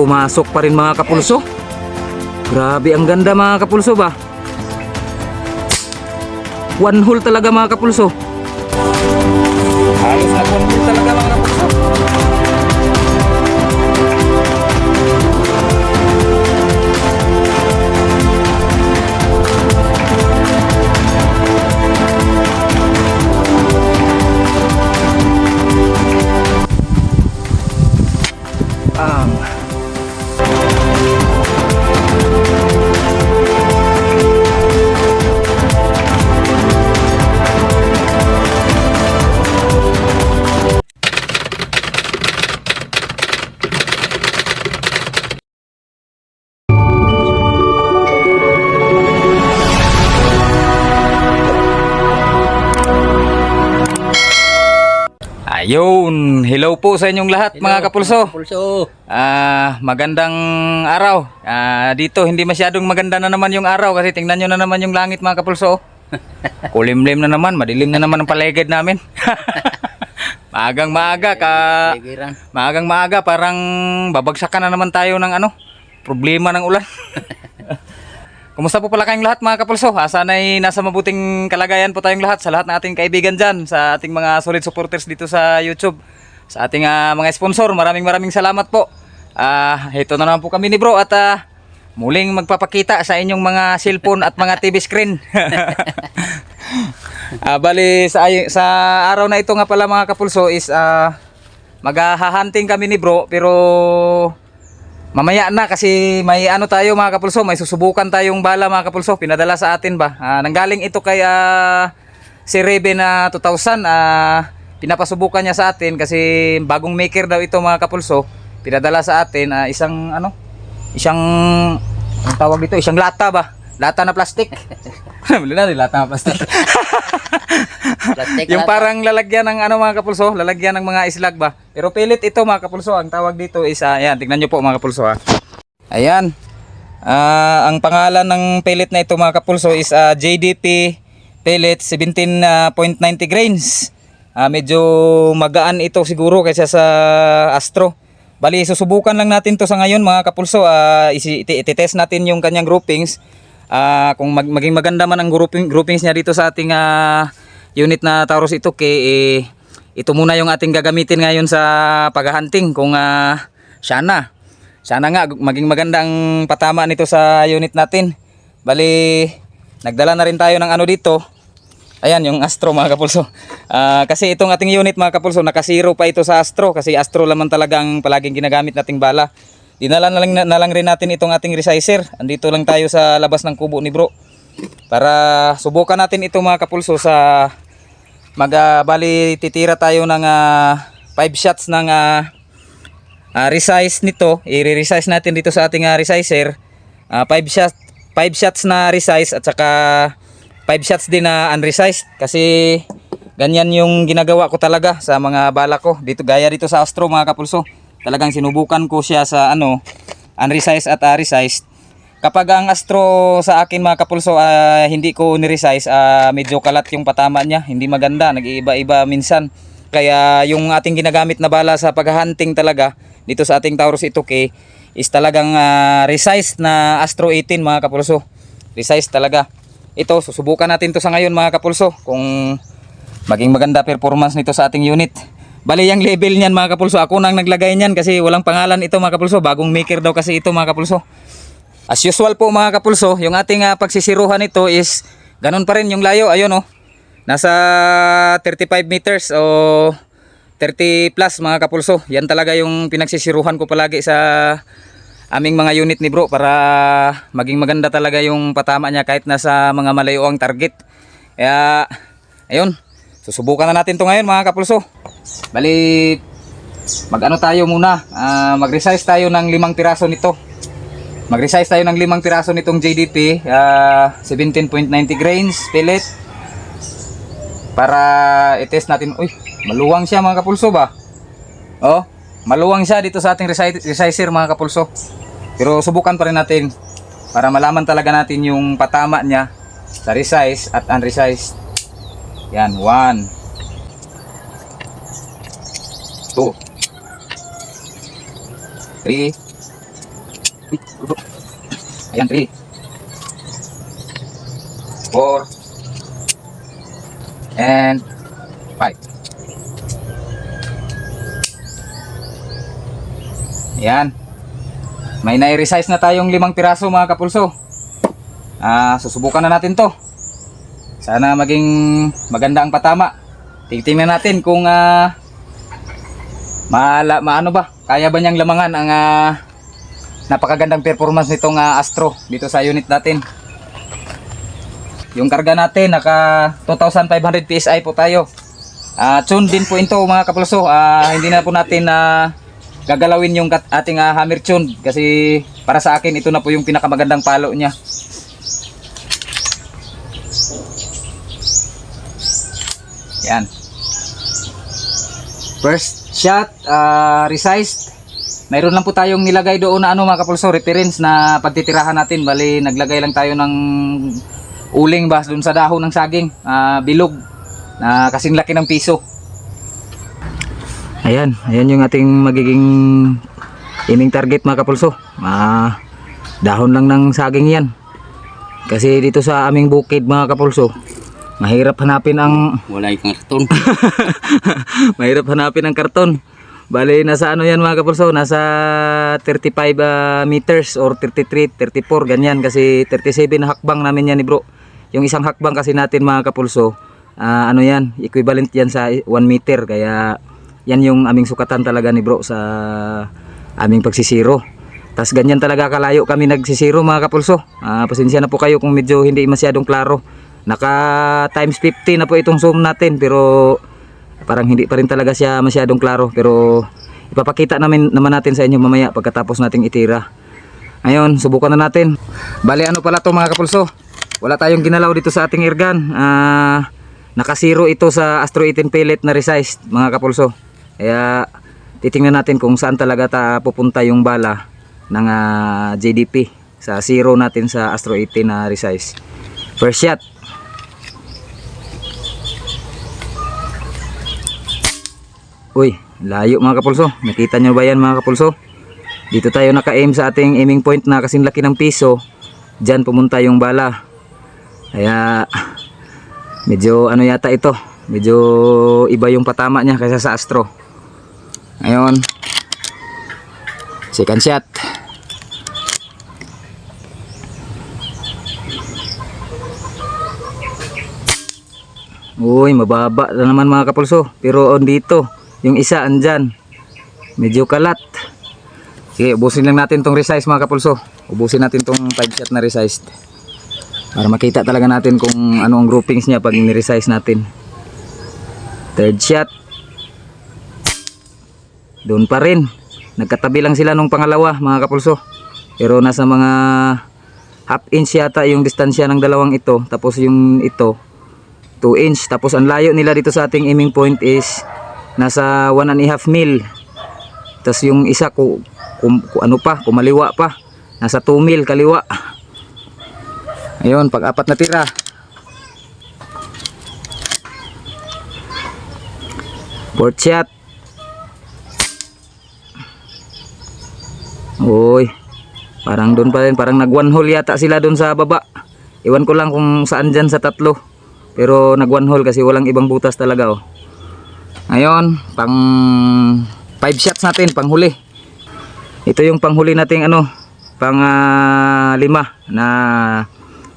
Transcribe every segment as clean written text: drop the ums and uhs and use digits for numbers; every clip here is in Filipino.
pumasok pa rin mga kapulso. Grabe ang ganda mga kapulso ba. One hole talaga mga kapulso. Halos na one hole talaga mga kapulso. Ayun, hello po sa inyong lahat mga kapulso. Magandang araw. Dito hindi masyadong maganda na naman yung araw kasi tingnan nyo na naman yung langit mga kapulso. Kulimlim na naman, madilim na naman ang paligid namin. Maagang maaga parang babagsakan na naman tayo ng problema ng ulan. Kumusta po pala kayong lahat mga kapulso? Sana'y nasa mabuting kalagayan po tayong lahat sa lahat ng ating kaibigan dyan, sa ating mga solid supporters dito sa YouTube, sa ating mga sponsor. Maraming salamat po. Ito na naman po kami ni bro at muling magpapakita sa inyong mga cellphone at mga TV screen. Bali sa araw na ito nga pala mga kapulso is maghahunting kami ni bro, pero mamaya na kasi may tayo mga kapulso, may susubukan tayong bala mga kapulso, pinadala sa atin ba. Nanggaling ito kay si Rebe na 2000, pinapasubukan niya sa atin kasi bagong maker daw ito mga kapulso. Pinadala sa atin isang ang tawag dito, isang lata ba? Lata na plastic. Lata na plastic. Yung parang lalagyan ng mga kapulso, lalagyan ng mga islag ba. Pero pellet ito mga kapulso, ang tawag dito is ayan, tingnan nyo po mga kapulso Ayan. Ang pangalan ng pellet na ito mga kapulso is JDP pellet 17.90 grains. Medyo magaan ito siguro kaysa sa Astro. Bali susubukan lang natin to sa ngayon mga kapulso. Iti-test natin yung kanyang groupings. Kung maging maganda man ang groupings niya dito sa ating unit na Taurus ito ito muna yung ating gagamitin ngayon sa paghahunting. Kung sana nga maging maganda ang patama nito sa unit natin. Bali nagdala na rin tayo ng dito. Ayan yung Astro mga kapulso. Kasi itong ating unit mga kapulso, nakasiro pa ito sa Astro kasi Astro lamang talaga ang palaging ginagamit nating bala. Dinala na lang rin natin itong ating resizer. Andito lang tayo sa labas ng kubo ni bro para subukan natin ito mga kapulso sa bali titira tayo ng 5 shots ng resize nito. I-resize natin dito sa ating resizer. 5 shots na resize at saka 5 shots din na unresized kasi ganyan yung ginagawa ko talaga sa mga bala ko dito, gaya dito sa Astro mga kapulso. Talagang sinubukan ko siya sa unresized at resized. Kapag ang Astro sa akin mga kapulso hindi ko ni-resize, medyo kalat yung patama niya, hindi maganda, nag-iiba-iba minsan. Kaya yung ating ginagamit na bala sa paghahunting talaga dito sa ating Taurus ito is talagang resized na Astro 18 mga kapulso. Resized talaga. Ito susubukan natin to sa ngayon mga kapulso kung maging maganda performance nito sa ating unit. Bali yung label niyan mga kapulso, ako nang naglagay niyan kasi walang pangalan ito mga kapulso, bagong maker daw kasi ito mga kapulso. As usual po mga kapulso, yung ating pagsisiruhan nito is ganun pa rin yung layo. Ayun nasa 35 meters o 30 plus mga kapulso. Yan talaga yung pinagsisiruhan ko palagi sa aming mga unit ni bro para maging maganda talaga yung patama niya kahit nasa mga malayo ang target. Kaya ayun, susubukan na natin to ngayon mga kapulso. Bali tayo muna, mag-resize tayo ng 5 piraso nito. Mag-resize tayo ng 5 piraso nitong JDP 17.90 grains pellet para i-test natin. Uy, maluwang siya mga kapulso ba? Maluwang siya dito sa ating resizer mga kapulso. Pero subukan pa rin natin para malaman talaga natin yung patama niya sa resize at unresize. Yan, 1 2 3 Ayan, 3, 4, and 5. Ayan. May nai-resize na tayong 5 piraso mga kapulso. Susubukan na natin to. Sana maging maganda ang patama. Tingnan natin kung maano ba, kaya ba niyang lamangan ang napakagandang performance nitong Astro dito sa unit natin. Yung karga natin naka 2,500 PSI po tayo. Tune din po ito mga kapulso. Hindi na po natin gagalawin yung ating hammer tune kasi para sa akin ito na po yung pinakamagandang palo niya. Yan. First shot, resized. Mayroon lang po tayong nilagay doon na mga kapulso, reference na pagtitirahan natin. Bali, naglagay lang tayo ng uling ba doon sa dahon ng saging, bilog na kasing laki ng piso. Ayan yung ating magiging aiming target mga kapulso. Dahon lang ng saging yan. Kasi dito sa aming bukid mga kapulso, mahirap hanapin ang wala yung karton. mahirap hanapin ang karton. Bali nasa ano yan mga kapulso, nasa 35 meters or 33, 34 ganyan, kasi 37 na hakbang namin yan ni bro. Yung isang hakbang kasi natin mga kapulso, ano yan, equivalent yan sa 1 meter, kaya yan yung aming sukatan talaga ni bro sa aming pagsisiro. Tas ganyan talaga kalayo kami nagsisiro mga kapulso. Pasensya na po kayo kung medyo hindi masyadong klaro. Naka times 50 na po itong zoom natin, pero parang hindi pa rin talaga siya masyadong klaro, pero ipapakita naman natin sa inyo mamaya pagkatapos nating itira. Ngayon subukan na natin. Bali ano pala to mga kapulso, wala tayong ginalaw dito sa ating airgun. Naka 0 ito sa Astro 18 pellet na resized mga kapulso, kaya titingnan natin kung saan talaga pupunta yung bala ng JDP sa 0 natin sa Astro 18 na resized. First shot. Uy, layo mga kapulso. Nakita nyo ba yan mga kapulso? Dito tayo naka-aim sa ating aiming point na kasing laki ng piso. Diyan pumunta yung bala. Kaya medyo ano yata ito, medyo iba yung patama niya kaysa sa Astro. Ngayon, second shot. Uy, mababa na naman mga kapulso. Pero dito yung isa andyan, medyo kalat. Sige, ubusin lang natin tong resize mga kapulso. Ubusin natin tong 5 shot na resized para makita talaga natin kung ano ang groupings niya pag ni-resize natin. Third shot. Doon pa rin. Nagkatabi lang sila nung pangalawa mga kapulso. Pero nasa mga half inch yata yung distansya ng dalawang ito. Tapos yung ito 2 inch. Tapos ang layo nila dito sa ating aiming point is nasa 1.5 mil. Tapos yung isa kumaliwa pa, nasa 2 mil kaliwa. Ayun, pag 4 na tira. Fourth shot. Uy, parang doon pa rin, parang nag 1 hole yata sila doon sa baba. Iwan ko lang kung saan dyan sa tatlo, pero nag 1 hole kasi walang ibang butas talaga. Ngayon, pang 5 shots natin, panghuli. Ito yung panghuli nating pang 5 na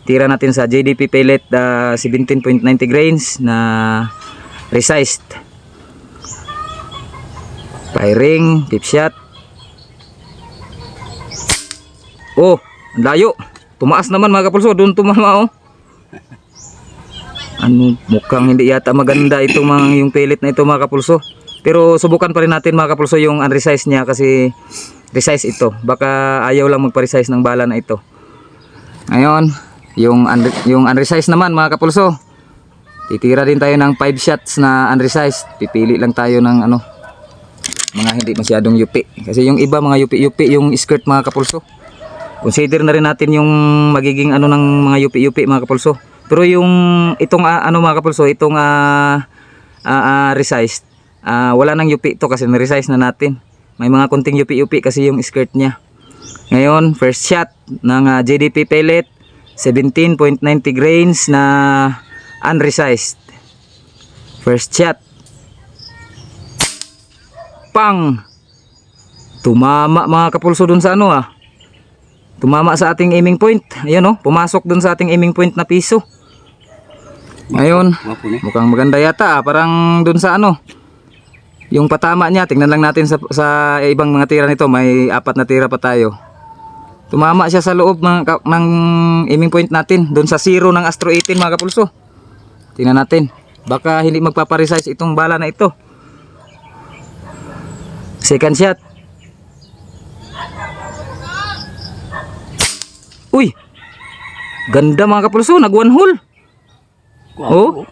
tira natin sa JDP pellet, 17.90 grains na resized. Firing, 5 shot. Oh, ang layo. Tumaas naman mga kapulso, doon tumama mukhang hindi yata maganda yung pellet na ito mga kapulso. Pero subukan pa rin natin mga kapulso yung unresized niya, kasi resize ito. Baka ayaw lang magpa-resize ng bala na ito. Ngayon, yung unresized naman mga kapulso, titira din tayo ng 5 shots na unresized. Pipili lang tayo ng mga hindi masyadong yupi. Kasi yung iba mga yupi-yupi yung skirt mga kapulso. Consider na rin natin yung magiging ng mga yupi-yupi mga kapulso. Pero yung itong mga kapulso, itong resized, wala nang yupi to kasi na-resize na natin. May mga konting yupi-yupi kasi yung skirt niya. Ngayon, first shot ng JDP pellet, 17.90 grains na unresized. First shot. Pang! Tumama mga kapulso dun sa ano Tumama sa ating aiming point. Ayan pumasok dun sa ating aiming point na piso. Ngayon, mukhang maganda yata parang dun sa yung patama niya. Tingnan lang natin sa ibang mga tira nito. May 4 na tira pa tayo. Tumama siya sa loob ng aiming point natin. Dun sa 0 ng Astro 18 mga kapulso. Tingnan natin. Baka hindi magpaparesize itong bala na ito. Second shot. Uy! Ganda mga kapulso. Nag one hole. Oh.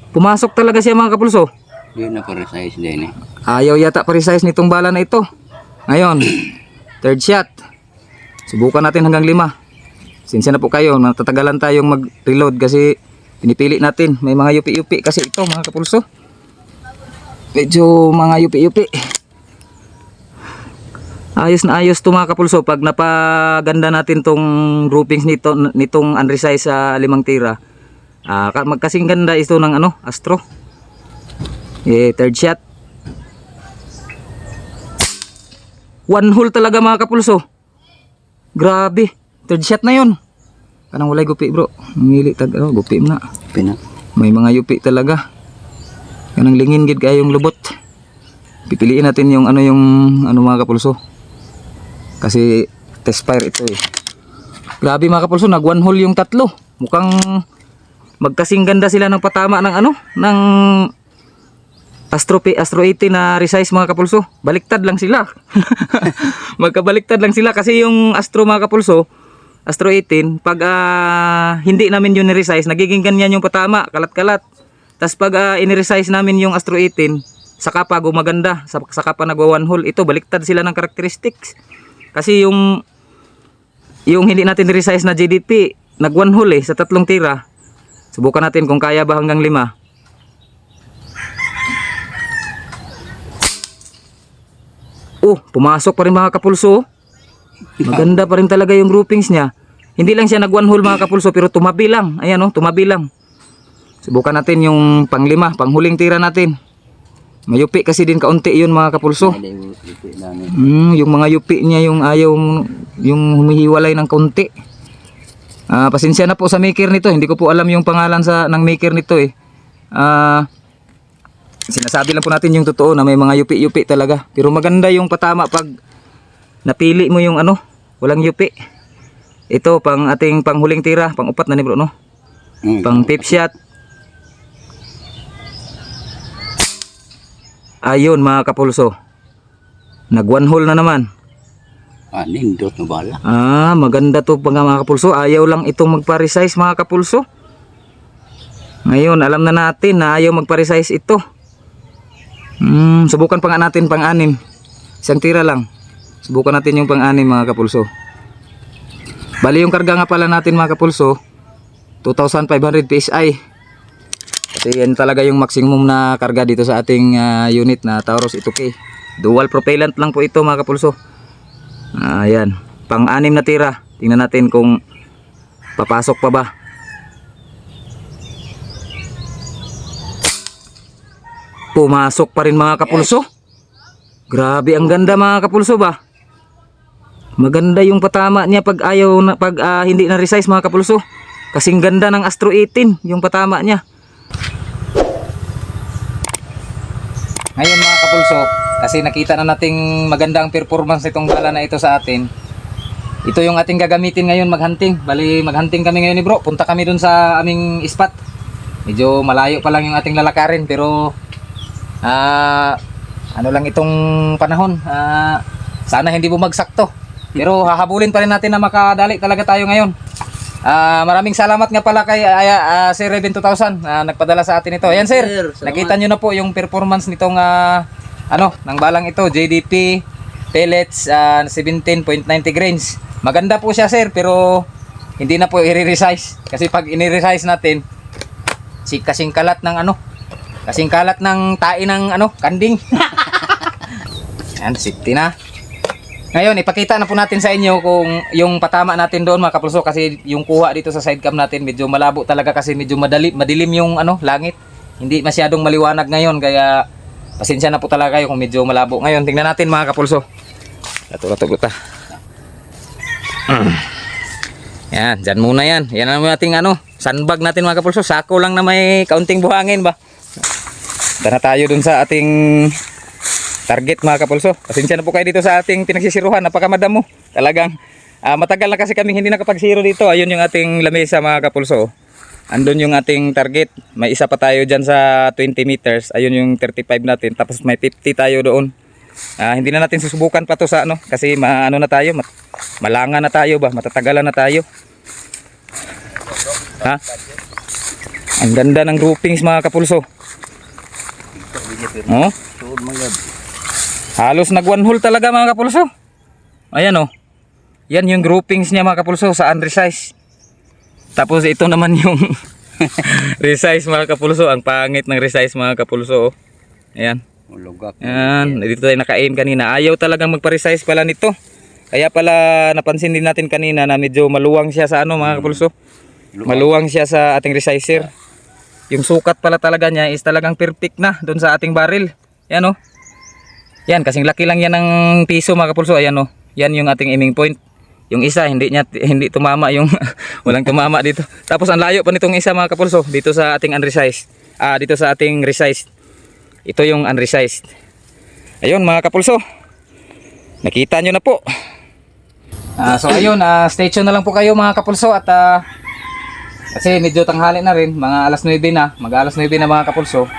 Pumasok talaga siya mga kapulso. Hindi na pa-resize din Ayaw yata pa-resize nitong bala na ito. Ngayon, third shot. Subukan natin hanggang 5. Sinsya na po kayo, natatagalan tayong mag-reload kasi pinipili natin. May mga yupi-yupi kasi ito mga kapulso. Medyo mga yupi-yupi. Ayos na ayos to mga kapulso pag napaganda natin tong groupings nitong unresized sa 5 tira. Magkasing ganda ito ng Astro. Third shot. One hole talaga mga kapulso. Grabe. Third shot na yon. Kanang walay gupi bro. Ngili gupi na. May mga yupi talaga. Kanang lingin gid kayong lubot. Pipiliin natin yung mga kapulso. Kasi test fire ito Grabe mga kapulso, nag one hole yung 3. Mukhang magkasing ganda sila ng patama ng Astro 18 na resize mga kapulso. Baliktad lang sila. Magkabaliktad lang sila kasi yung Astro mga kapulso, Astro 18, pag hindi namin yun ni-resize, nagiging ganyan yung patama, kalat-kalat. Tapos pag in-resize namin yung Astro 18, saka pa gumaganda, saka pa nagwa one hole. Ito baliktad sila ng characteristics. Kasi yung hindi natin resize na JDP, nag one hole sa 3 tira. Subukan natin kung kaya ba hanggang 5. Pumasok pa rin mga kapulso. Maganda pa rin talaga yung groupings niya. Hindi lang siya nag one hole mga kapulso pero tumabi lang. Ayan tumabi lang. Subukan natin yung pang 5, panghuling tira natin. Mayupi kasi din kaunti yun mga kapulso. Yung mga yupi niya yung ayaw yung humihiwalay ng kaunti. Pasensya na po sa maker nito. Hindi ko po alam yung pangalan ng maker nito Sinasabi lang po natin yung totoo na may mga yupi-yupi talaga. Pero maganda yung patama pag napili mo yung walang yupi. Ito pang ating panghuling tira, pang 4 na ni bro Pang 5th shot. Ayun mga kapulso. Nag one hole na naman. Nindot na bala. Maganda to mga kapulso. Ayaw lang itong magpa-resize mga kapulso. Ngayon alam na natin na ayaw magpa-resize ito. Subukan pa nga natin pang 6. Isang tira lang. Subukan natin yung pang 6 mga kapulso. Bali yung karga nga pala natin mga kapulso, 2,500 PSI. Kasi yan talaga yung maximum na karga dito sa ating unit na Taurus 2K. Dual propellant lang po ito mga kapulso. Ayan, pang 6 na tira. Tingnan natin kung papasok pa ba. Pumasok pa rin mga kapulso. Grabe ang ganda mga kapulso ba. Maganda yung patama niya pag hindi na resize mga kapulso. Kasing ganda ng Astro 18 yung patama niya. Ngayon mga kapulso, kasi nakita na nating magandang performance nitong bala na ito sa atin. Ito yung ating gagamitin ngayon maghunting. Bali maghunting kami ngayon ni bro. Punta kami dun sa aming spot. Medyo malayo pa lang yung ating lalakarin pero lang itong panahon. Sana hindi bumagsak to. Pero hahabulin pa rin natin na makadali talaga tayo ngayon. Maraming salamat nga pala kay Sir Raven 2000 nagpadala sa atin ito. Ayan sir, nakita nyo na po yung performance nitong ng balang ito, JDP pellets 17.90 grains. Maganda po siya sir, pero hindi na po i-resize kasi pag i-resize natin kasing kalat ng kasing kalat ng tae ng kanding. Ayan, safety na. Ngayon, ipakita na po natin sa inyo kung yung patama natin doon mga kapulso, kasi yung kuha dito sa side cam natin medyo malabo talaga kasi medyo madilim yung langit. Hindi masyadong maliwanag ngayon kaya pasensya na po talaga kayo kung medyo malabo. Ngayon, tingnan natin mga kapulso. Lato-lato ta. Yan, dyan muna yan. Yan ang ating sandbag natin mga kapulso. Sako lang na may kaunting buhangin ba. Tara tayo dun sa ating target mga kapulso. Pasensya na po kayo dito sa ating pinagsisiruhan. Napakamadamo. Talagang matagal na kasi kami hindi nakapagsiro dito. Ayun yung ating lamesa mga kapulso. Andun yung ating target. May isa pa tayo dyan sa 20 meters. Ayun yung 35 natin. Tapos may 50 tayo doon. Hindi na natin susubukan pa to sa kasi na tayo. Malanga na tayo ba. Matatagalan na tayo. Ha? Ang ganda ng groupings mga kapulso. Oh? Halos nag one hole talaga mga kapulso. Ayan Yan yung groupings niya mga kapulso sa unresize. Tapos ito naman yung resize mga kapulso. Ang pangit ng resize mga kapulso. Ayan. Ayan. Dito tayo naka-aim kanina. Ayaw talagang magpa-resize pala nito. Kaya pala napansin din natin kanina na medyo maluwang siya sa mga kapulso. Maluwang siya sa ating resizer. Yung sukat pala talaga niya is talagang perfect na doon sa ating barrel. Yan Yan, kasing laki lang yan ng piso mga kapulso. Ayan Yan yung ating aiming point. Yung isa hindi tumama yung walang tumama dito. Tapos ang layo pa nitong isa mga kapulso dito sa ating unresized. Dito sa ating resized. Ito yung unresized. Ayun mga kapulso. Nakita nyo na po. So ayun, stay tuned na lang po kayo mga kapulso at kasi medyo tanghali na rin, mga alas 9 na, mag-alas 9 na mga kapulso.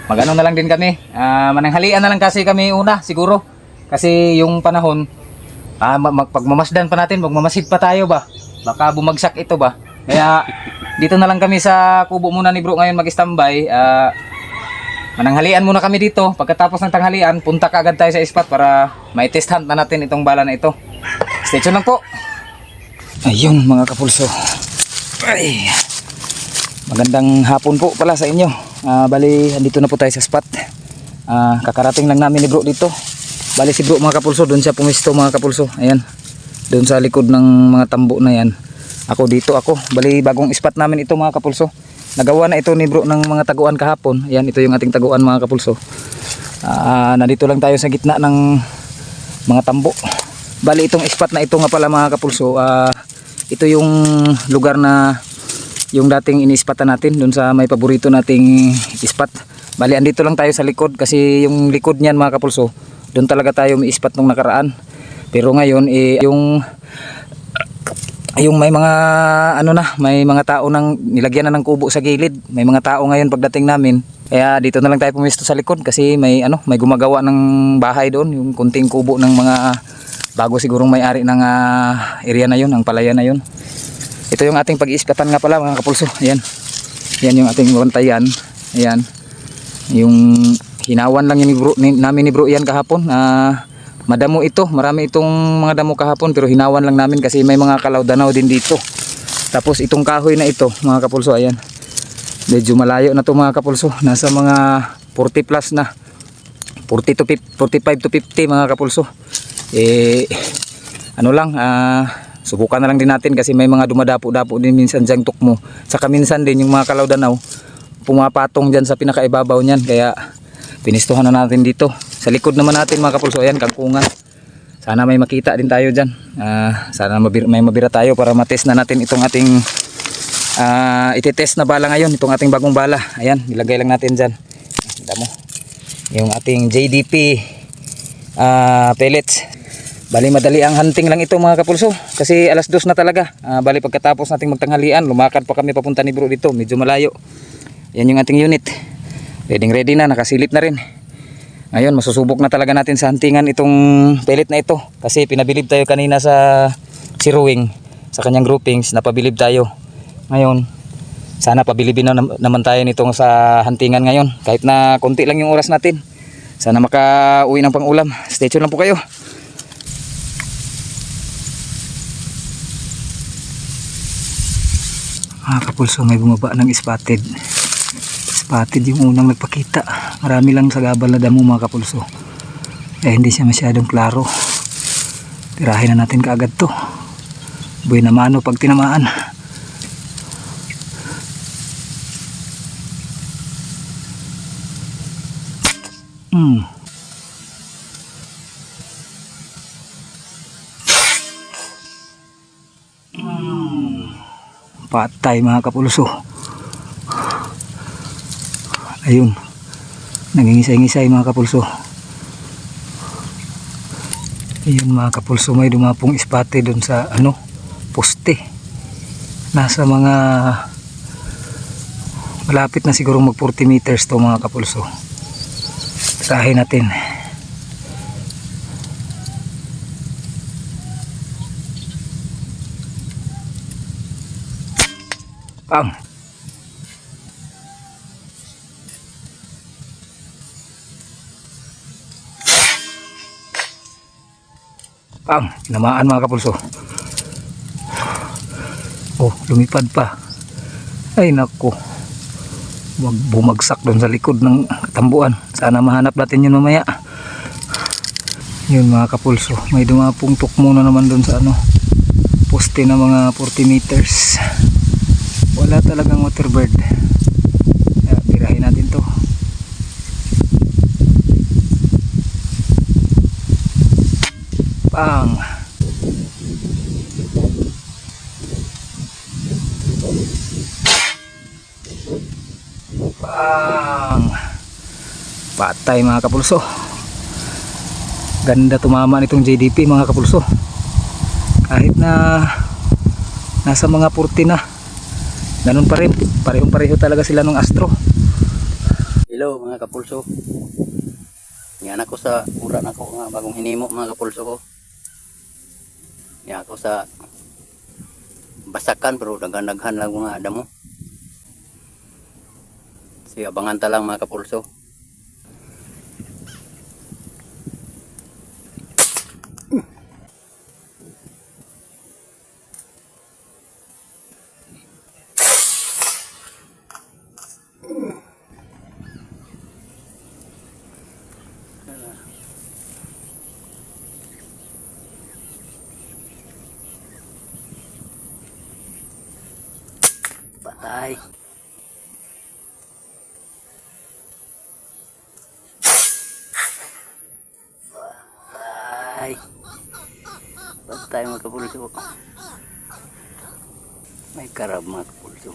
Mag-ano na lang din kami. Mananghalian na lang kasi kami una siguro. Kasi yung panahon pagmamasdan pa natin, magmamasid pa tayo ba? Baka bumagsak ito ba? Kaya dito na lang kami sa kubo muna ni bro ngayon mag-standby. Mananghalian muna kami dito. Pagkatapos ng tanghalian, punta ka agad tayo sa spot para may test hunt na natin itong bala na ito. Stay tuned lang po. Ayun mga kapulso. Ay, magandang hapon po pala sa inyo. Bali, andito na po tayo sa spot. Kakarating lang namin ni bro dito. Bali si bro mga kapulso, doon siya pumisto mga kapulso. Ayan, doon sa likod ng mga tambo na yan. Ako dito ako. Bali bagong spot namin ito mga kapulso. Nagawa na ito ni bro ng mga taguan kahapon. Ayan, ito yung ating taguan mga kapulso. Nandito lang tayo sa gitna ng mga tambo. Bali itong spot na ito nga pala mga kapulso. Ito yung lugar na yung dating inispatan natin doon sa may paborito nating spot. Bali andito lang tayo sa likod kasi yung likod niyan mga kapulso, doon talaga tayo may ispat nung nakaraan. Pero ngayon yung may mga may mga tao nang nilagyan na ng kubo sa gilid. May mga tao ngayon pagdating namin. Kaya dito na lang tayo pumisto sa likod kasi may may gumagawa ng bahay doon, yung kunting kubo ng mga bago sigurong may-ari ng area na yun, ng palayan na yun. Ito yung ating pag-iispatan nga pala mga kapulso. Ayan. Yan yung ating bantayan. Ayan. Yung hinawan lang yun namin ni bro yan kahapon. Madamo ito. Marami itong mga damo kahapon pero hinawan lang namin kasi may mga kalaw-danaw din dito. Tapos itong kahoy na ito mga kapulso. Ayan. Medyo malayo na to mga kapulso. Nasa mga 40 plus na. 40 to 45 to 50 mga kapulso. Subukan na lang din natin kasi may mga dumadapo-dapo din minsan dyan tukmo. Saka minsan din yung mga kalaw-danaw pumapatong dyan sa pinakaibabaw niyan. Kaya pinistuhan na natin dito. Sa likod naman natin mga kapulso, ayan, kangkungan. Sana may makita din tayo dyan. Sana may mabira tayo para matest na natin itong ating ititest na bala ngayon. Itong ating bagong bala. Ayan, nilagay lang natin dyan. Kita mo. Yung ating JDP pellets. Bali madali ang hunting lang ito mga kapulso. Kasi alas 2 na talaga. Bali pagkatapos nating magtanghalian, lumakad pa kami papunta ni bro dito. Medyo malayo. Yan yung ating unit. Ready na, nakasilip na rin. Ngayon masusubok na talaga natin sa huntingan itong pellet na ito. Kasi pinabilib tayo kanina sa zeroing, sa kanyang groupings, napabilib tayo. Ngayon, sana pabilibin na naman tayo nitong sa huntingan ngayon. Kahit na konti lang yung oras natin. Sana makauwi ng pang-ulam. Stay tuned lang po kayo. Kapulso, may bumaba ng spotted. Spotted yung unang nagpakita. Marami lang sa gabal na damo mga kapulso. Hindi siya masyadong klaro. Tirahin na natin kaagad to. Buhay na mano pag tinamaan. Patay mga kapulso. Ayun. Nangingisay-ngisay mga kapulso. Ayun mga kapulso, may dumapong espate doon sa poste. Nasa mga malapit na siguro mag 40 meters to mga kapulso. Tirahin natin. Pang. Pang, tinamaan mga kapulso. Oh, lumipad pa. Ay nako. Wag bumagsak doon sa likod ng katambuan. Sana mahanap natin yun mamaya. Yun mga kapulso, may dumapong tukmo na naman doon sa poste na mga 40 meters. Wala talagang waterbird. Kaya tirahin natin to. Pang. Pang. Patay mga kapulso. Ganda tumama nitong JDP mga kapulso. Kahit na nasa mga 40 na, ganun pa rin, parehong-pareho talaga sila ng Astro. Hello mga kapulso. Yan ako sa uran ako nga bagong hinimo mga kapulso ko. Yan ako sa basakan pero daghan-daghan lang mga damo. Sige, abangan ta lang mga kapulso. Patay. Patay. Patay mga kapulso. May karab mga kapulso.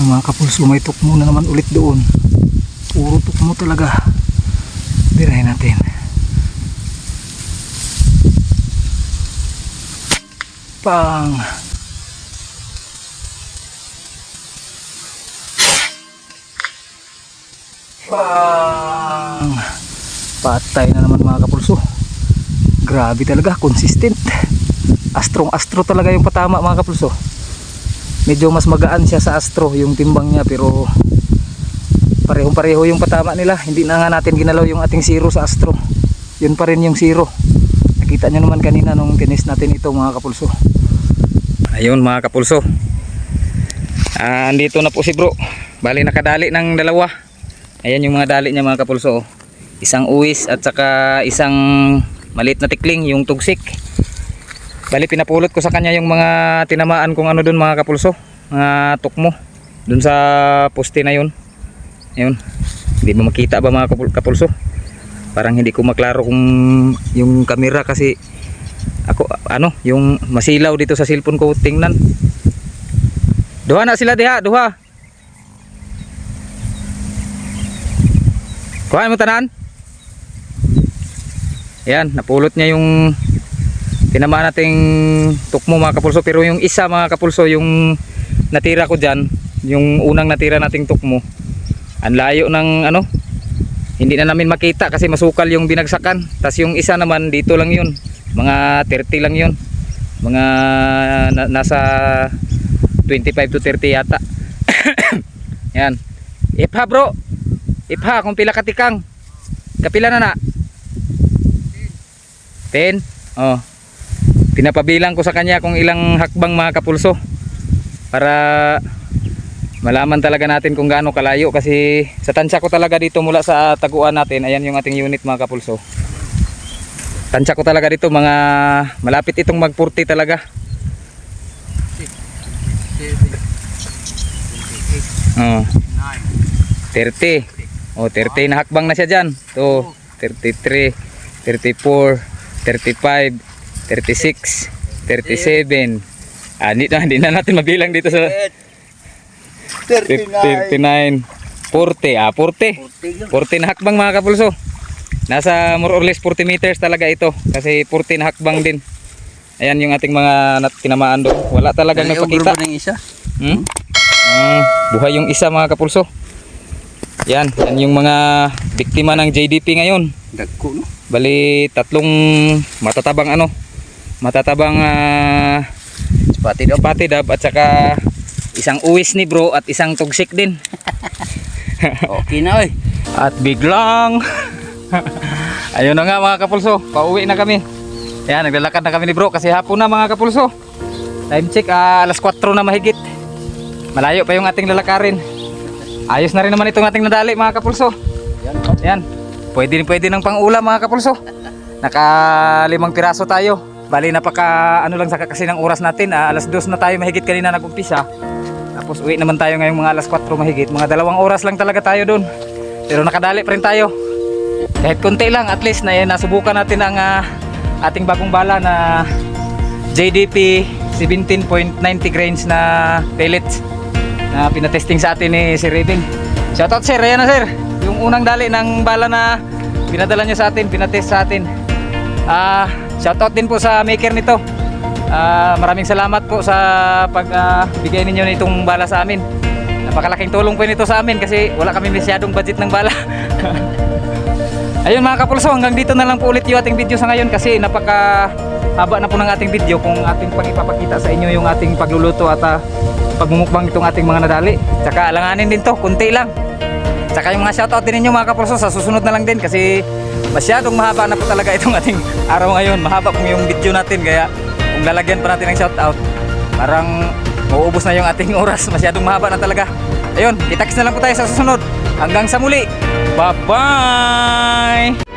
Mga kapulso, may tukmo na naman ulit doon. Puro tukmo talaga. Tirahin natin. Pang. Pang. Patay na naman mga kapulso. Grabe talaga, consistent. Astro talaga yung patama mga kapulso. Medyo mas magaan siya sa Astro yung timbang niya, pero parehong-pareho yung patama nila. Hindi na nga natin ginalaw yung ating zero sa Astro. Yun pa rin yung zero. Nakita nyo naman kanina nung kinis natin ito mga kapulso. Ayun mga kapulso. Andito na po si bro. Bali nakadali ng dalawa. Ayan yung mga dali niya mga kapulso. Isang uwis at saka isang maliit na tikling, yung tugsik. Bali pinapulot ko sa kanya yung mga tinamaan kong doon mga kapulso, mga tukmo doon sa poste na yun. Ayun. Hindi mo makita ba mga kapulso? Parang hindi ko maklaro kung yung camera kasi ako yung masilaw dito sa cellphone ko tingnan. Duha na sila diha, duha. Kuhaan mo tanan. Ayan, napulot niya yung tinamaan nating tukmo mga kapulso, pero yung isa mga kapulso, yung natira ko dyan, yung unang natira nating tukmo, ang layo ng hindi na namin makita kasi masukal yung binagsakan. Tas yung isa naman dito lang yun, mga 30 lang yun. Mga nasa 25 to 30 yata. Yan. Ipha bro. Ipha kung pila katikang. Kapila na na? 10. Oh. Pinapabilang ko sa kanya kung ilang hakbang mga kapulso. Para malaman talaga natin kung gaano kalayo kasi sa tansya ko talaga dito mula sa taguan natin. Ayan yung ating unit mga kapulso. Tansya ko talaga dito mga malapit itong mag 40 talaga. 30. Oh, 30 na hakbang na siya diyan. 33, 34, 35, 36, 37. Hindi na natin mabilang dito sa 39, 40, 40 na hakbang mga kapulso. Nasa more or less 40 meters talaga ito kasi 40 na hakbang din. Ayan yung ating mga tinamaan doon. Wala talagang nagpakita. Ng isa. Buhay yung isa mga kapulso. Yan yung mga biktima ng JDP ngayon. Dagko no. Bali tatlong matatabang spotted dab at saka isang uwis ni bro at isang tugsik din. Okay na oy. At biglang ayun na nga mga kapulso, pauwi na kami. Ayan, naglalakad na kami ni bro kasi hapon na mga kapulso. Time check, alas 4 na mahigit. Malayo pa yung ating lalakarin. Ayos na rin naman itong ating nadali mga kapulso. Ayan, pwede ng pang-ulam mga kapulso. Naka 5 piraso tayo. Bali napaka lang sa kasi ng oras natin, alas 2 na tayo mahigit kanina nag-umpisa. Tapos uwi naman tayo ngayong mga alas 4 mahigit. Mga 2 oras lang talaga tayo doon. Pero nakadali pa rin tayo. Kahit konti lang, at least nasubukan natin ang ating bagong bala na JDP 17.90 grains na pellets na pinatesting sa atin ni Sir Rebing. Shoutout sir, ayan na sir. Yung unang dali ng bala na pinadala nyo sa atin, pinatest sa atin. Shoutout din po sa maker nito. Maraming salamat po sa pagbigay ninyo nitong bala sa amin. Napakalaking tulong po nito sa amin kasi wala kami masyadong budget ng bala. Ayun mga kapulso, hanggang dito na lang po ulit yung ating video sa ngayon kasi napakahaba na po ng ating video kung ating pang ipapakita sa inyo yung ating pagluluto at pagmumukbang itong ating mga nadali. Tsaka alanganin din to, kunti lang. Tsaka yung mga shoutout din ninyo mga kapulso sa susunod na lang din kasi masyadong mahaba na po talaga itong ating araw ngayon. Mahaba po yung video natin kaya kung lalagyan pa natin ng shoutout parang mauubos na yung ating oras. Masyadong mahaba na talaga. Ayun, kita-kits na lang po tayo sa susunod. Hanggang sa muli. Bye-bye!